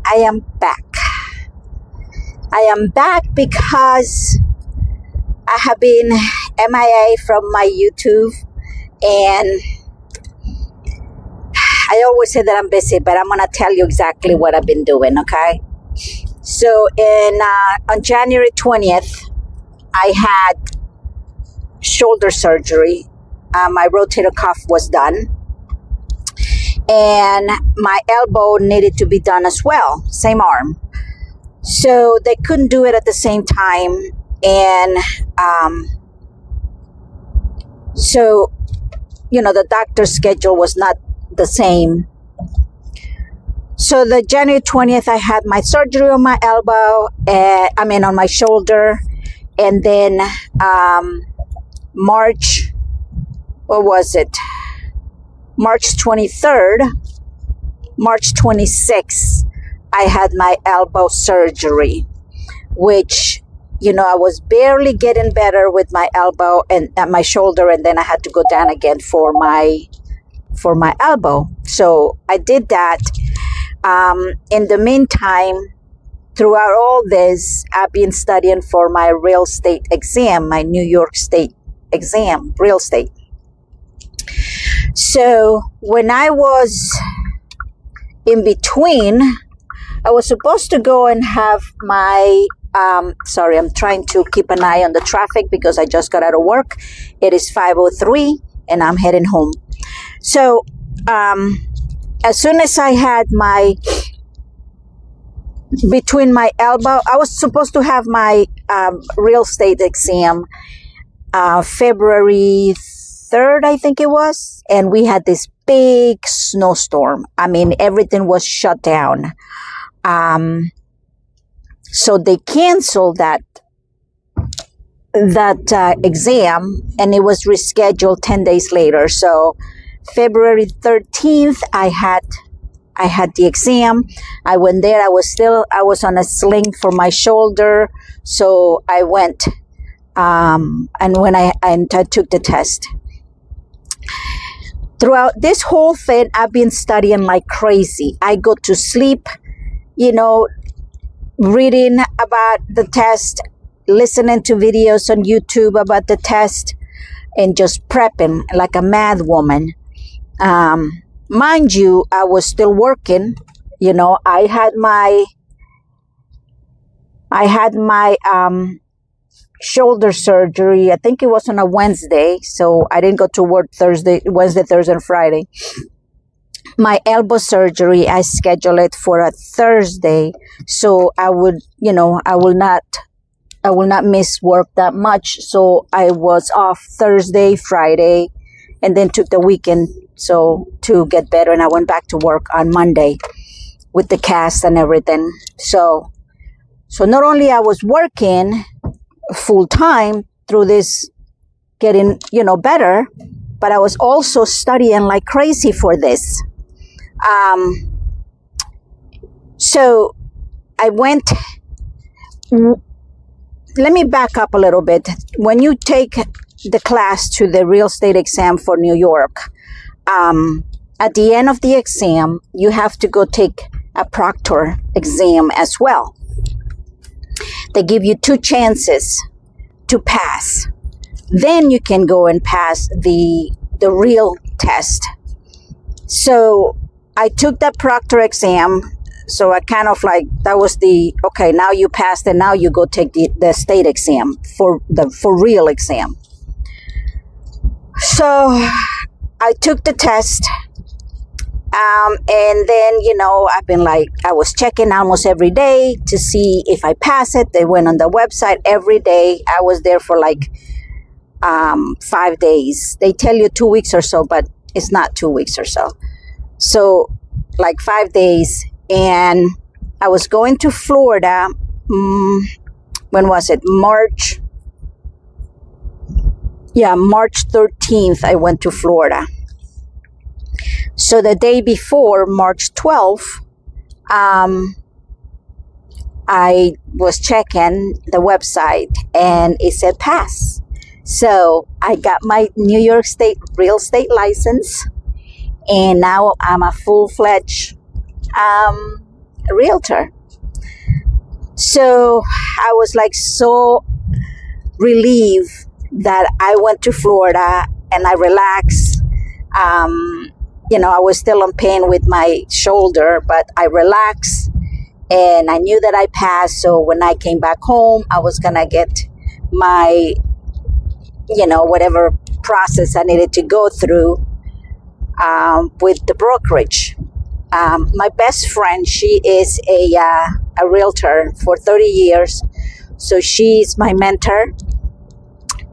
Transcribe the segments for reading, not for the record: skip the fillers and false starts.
I am back. I am back because I have been MIA from my YouTube, and I always say that I'm busy, but I'm going to tell you exactly what I've been doing, okay? So on January 20th, I had shoulder surgery. My rotator cuff was done, and my elbow needed to be done as well, same arm. So they couldn't do it at the same time, and so, the doctor's schedule was not the same. So the January 20th, I had my surgery on my elbow, on my shoulder, and then March 23rd, March 26th, I had my elbow surgery, which, I was barely getting better with my elbow and my shoulder, and then I had to go down again for my elbow. So I did that. In the meantime, throughout all this, I've been studying for my real estate exam, my New York State exam, real estate. So when I was in between, I was supposed to go and have my, sorry, I'm trying to keep an eye on the traffic because I just got out of work. It is 5:03 and I'm heading home. So as soon as I had between my elbow, I was supposed to have my real estate exam February 3rd, I think it was. And we had this big snowstorm. Everything was shut down. So they canceled that exam, and it was rescheduled 10 days later. So February 13th, I had the exam. I went there. I was on a sling for my shoulder. So I went, and I took the test. Throughout this whole thing, I've been studying like crazy. I go to sleep, reading about the test, listening to videos on YouTube about the test, and just prepping like a mad woman. Mind you, I was still working. I had my shoulder surgery. I think it was on a Wednesday, so I didn't go to work Wednesday, Thursday, and Friday. My elbow surgery, I scheduled it for a Thursday, so I will not miss work that much. So I was off Thursday, Friday, and then took the weekend to get better, and I went back to work on Monday with the cast and everything. So not only I was working full time through this getting, better, but I was also studying like crazy for this. So I went, let me back up a little bit. When you take the class to the real estate exam for New York, at the end of the exam, you have to go take a proctor exam as well. They give you 2 chances to pass. Then you can go and pass the real test. So I took that proctor exam. So I kind of that was okay, now you passed, and now you go take the state exam for real exam. So I took the test. And then, I've been I was checking almost every day to see if I pass it. They went on the website every day. I was there for 5 days. They tell you 2 weeks or so, but it's not 2 weeks or so. So 5 days. And I was going to Florida. When was it? March 13th, I went to Florida. So the day before, March 12th, I was checking the website and it said pass. So I got my New York State real estate license, and now I'm a full-fledged a realtor. So I was like so relieved that I went to Florida and I relaxed. I was still in pain with my shoulder, but I relaxed and I knew that I passed. So when I came back home, I was going to get my, whatever process I needed to go through with the brokerage. My best friend, she is a realtor for 30 years. So she's my mentor.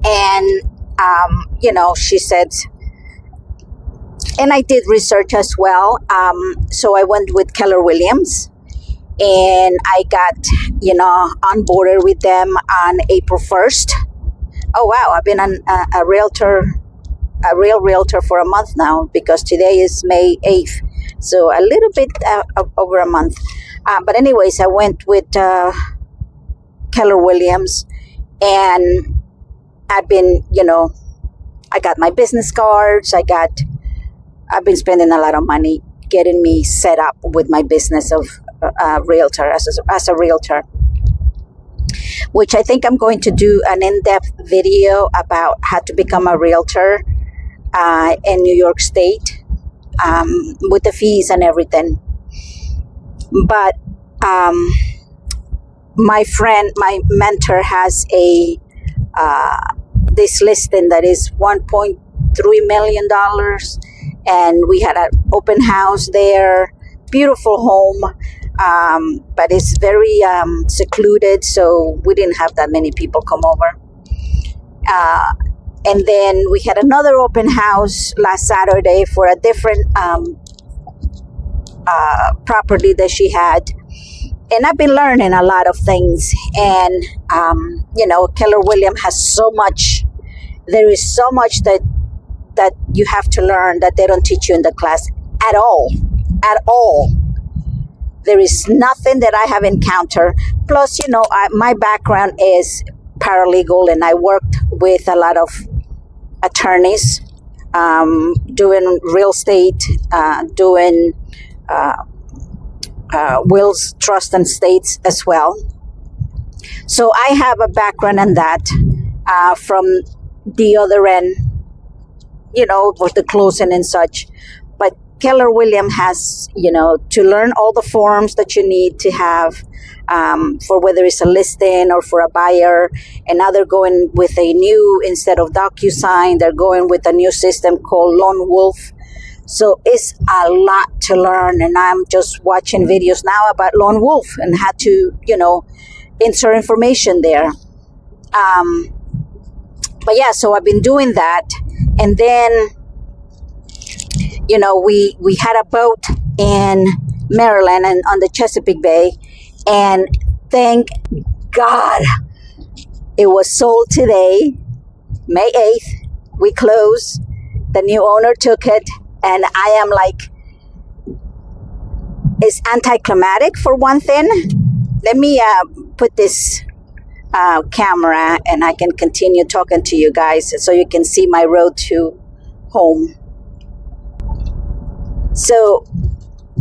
And, she said, and I did research as well. So I went with Keller Williams and I got, onboarded with them on April 1st. Oh, wow. I've been a real realtor for a month now because today is May 8th. So a little bit over a month. But anyways, I went with Keller Williams and I've been, I got my business cards. I've been spending a lot of money getting me set up with my business of realtor as a realtor, which I think I'm going to do an in-depth video about how to become a realtor in New York State with the fees and everything. But my mentor has this listing that is $1.3 million. And we had an open house there, beautiful home, but it's very secluded, so we didn't have that many people come over. And then we had another open house last Saturday for a different property that she had. And I've been learning a lot of things. And, Keller Williams has so much. There is so much that you have to learn that they don't teach you in the class at all. There is nothing that I have encountered. Plus, my background is paralegal and I worked with a lot of attorneys doing real estate, doing wills, trust, and estates as well. So I have a background in that from the other end, with the closing and such. But Keller Williams has, to learn all the forms that you need to have for whether it's a listing or for a buyer. And now they're going with a new, instead of DocuSign, they're going with a new system called Lone Wolf. So it's a lot to learn. And I'm just watching videos now about Lone Wolf and how to, insert information there. But yeah, so I've been doing that. And then, we had a boat in Maryland and on the Chesapeake Bay. And thank God it was sold today, May 8th. We closed. The new owner took it. And I am like, it's anticlimactic for one thing. Let me put this camera and I can continue talking to you guys so you can see my road to home. So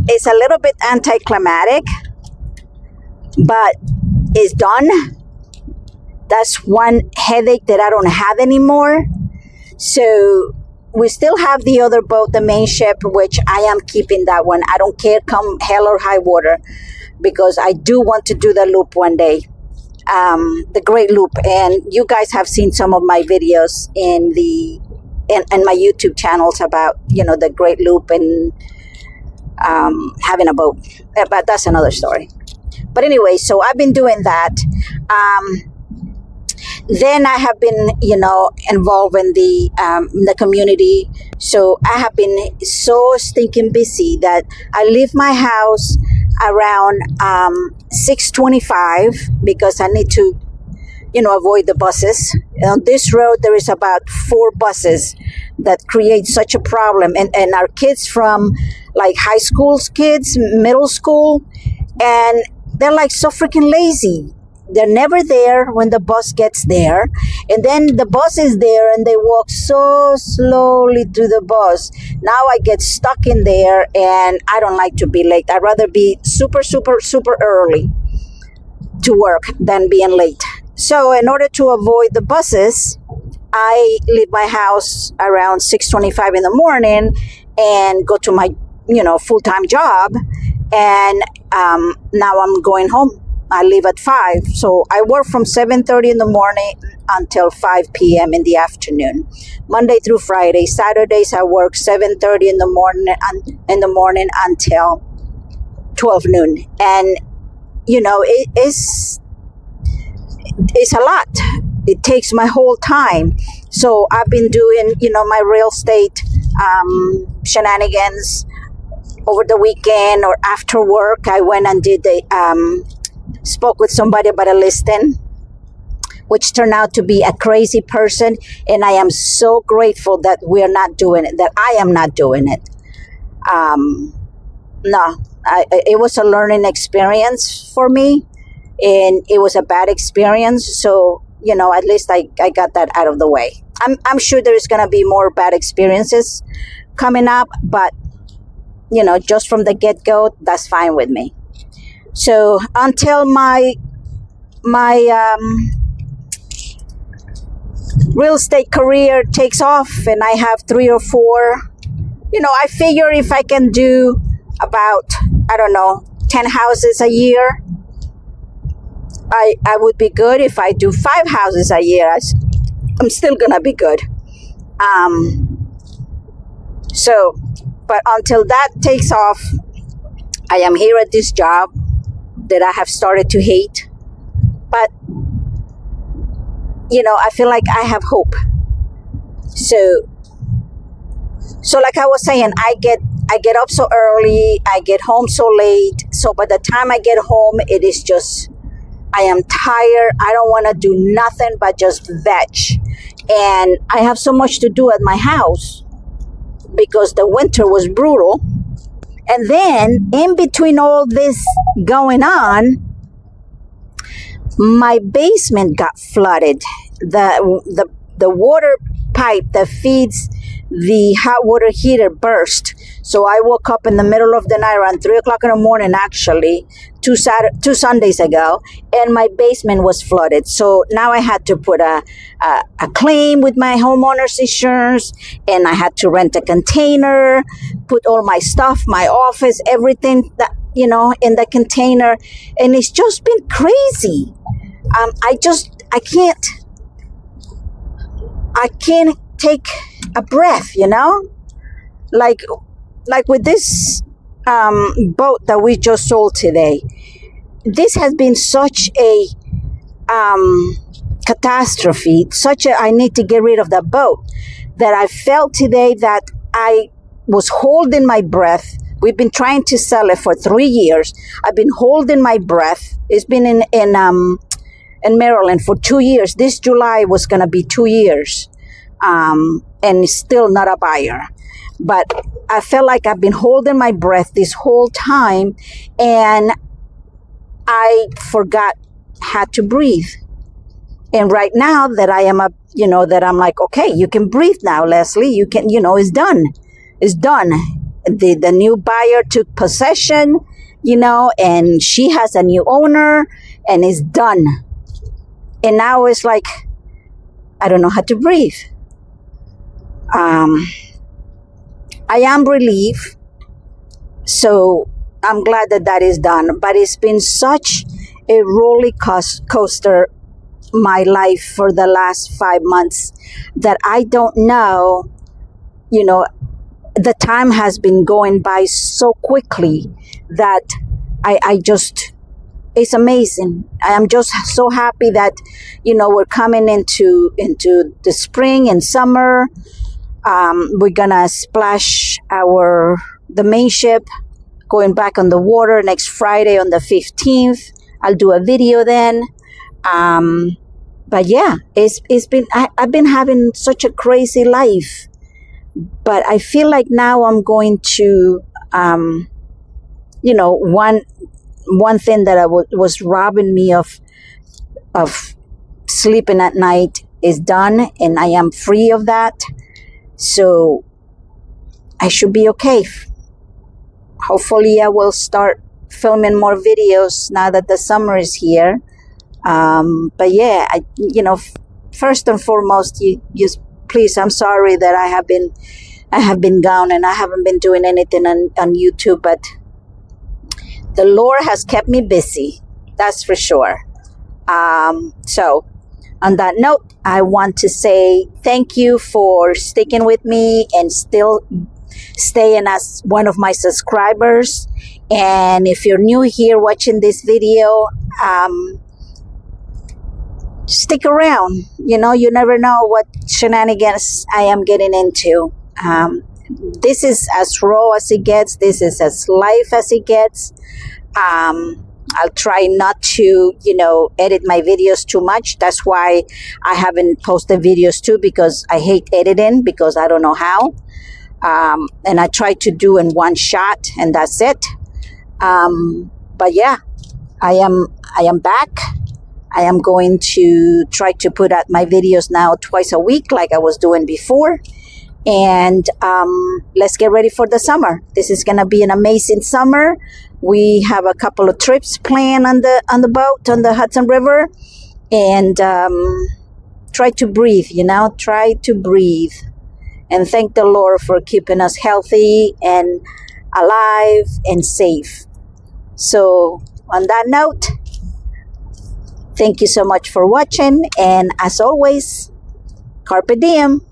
it's a little bit anticlimactic, but it's done. That's one headache that I don't have anymore. So we still have the other boat, the main ship, which I am keeping that one. I don't care come hell or high water because I do want to do the loop one day. The Great Loop. And you guys have seen some of my videos in my YouTube channels about, the Great Loop and having a boat. But that's another story. But anyway, so I've been doing that. Then I have been, involved in the community. So I have been so stinking busy that I leave my house around 6:25 because I need to, avoid the buses. On this road, there is about 4 buses that create such a problem. And our kids from like high school kids, middle school, and they're like so freaking lazy. They're never there when the bus gets there. And then the bus is there and they walk so slowly to the bus. Now I get stuck in there and I don't like to be late. I'd rather be super, super, super early to work than being late. So in order to avoid the buses, I leave my house around 6:25 in the morning and go to my, full-time job. And now I'm going home. I leave at 5. So I work from 7:30 in the morning until 5 p.m. in the afternoon. Monday through Friday. Saturdays I work 7:30 in the morning until 12 noon. And it's a lot. It takes my whole time. So I've been doing, my real estate shenanigans over the weekend or after work. I went and spoke with somebody about a listing, which turned out to be a crazy person. And I am so grateful that we are not doing it, that I am not doing it. It was a learning experience for me, and it was a bad experience. So, at least I got that out of the way. I'm sure there's going to be more bad experiences coming up, but, just from the get-go, that's fine with me. So until my real estate career takes off and I have 3 or 4, I figure if I can do about, 10 houses a year, I would be good. If I do 5 houses a year, I'm still gonna be good. But until that takes off, I am here at this job that I have started to hate. But, I feel like I have hope. So like I was saying, I get up so early, I get home so late. So by the time I get home, it is just, I am tired. I don't want to do nothing but just veg. And I have so much to do at my house because the winter was brutal. And then in between all this going on, my basement got flooded. The water pipe that feeds the hot water heater burst. So I woke up in the middle of the night around 3 o'clock in the morning, actually, two Sundays ago, and my basement was flooded. So now I had to put a claim with my homeowner's insurance, and I had to rent a container, put all my stuff, my office, everything that, in the container. And it's just been crazy. I can't take a breath, like with this boat that we just sold today. This has been such a catastrophe, I need to get rid of that boat, that I felt today that I was holding my breath. We've been trying to sell it for 3 years. I've been holding my breath. It's been in Maryland for 2 years. This July was going to be 2 years. And still not a buyer. But I felt like I've been holding my breath this whole time, and I forgot how to breathe. And right now that I am that I'm like, okay, you can breathe now, Leslie. You can, it's done. It's done. The new buyer took possession, and she has a new owner, and it's done. And now it's like, I don't know how to breathe. I am relieved. So I'm glad that is done. But it's been such a roller coaster, my life, for the last 5 months, that I don't know, the time has been going by so quickly that I just, it's amazing. I am just so happy that, we're coming into the spring and summer. We're gonna splash the main ship, going back on the water next Friday on the 15th. I'll do a video then. But yeah, I've been having such a crazy life, but I feel like now I'm going to, one thing that was robbing me of of sleeping at night is done, and I am free of that. So I should be okay. Hopefully I will start filming more videos now that the summer is here. But yeah, first and foremost, you please, I'm sorry that I have been gone and I haven't been doing anything on YouTube, but the Lord has kept me busy. That's for sure. So on that note, I want to say thank you for sticking with me and still staying as one of my subscribers. And if you're new here watching this video, stick around. You never know what shenanigans I am getting into. This is as raw as it gets. This is as live as it gets. I'll try not to, edit my videos too much. That's why I haven't posted videos too, because I hate editing, because I don't know how. And I try to do in one shot, and that's it. But yeah, I am back. I am going to try to put out my videos now twice a week, like I was doing before. And let's get ready for the summer. This is gonna be an amazing summer. We have a couple of trips planned on the boat on the Hudson River, and try to breathe. Try to breathe, and thank the Lord for keeping us healthy and alive and safe. So on that note, thank you so much for watching, and as always, carpe diem.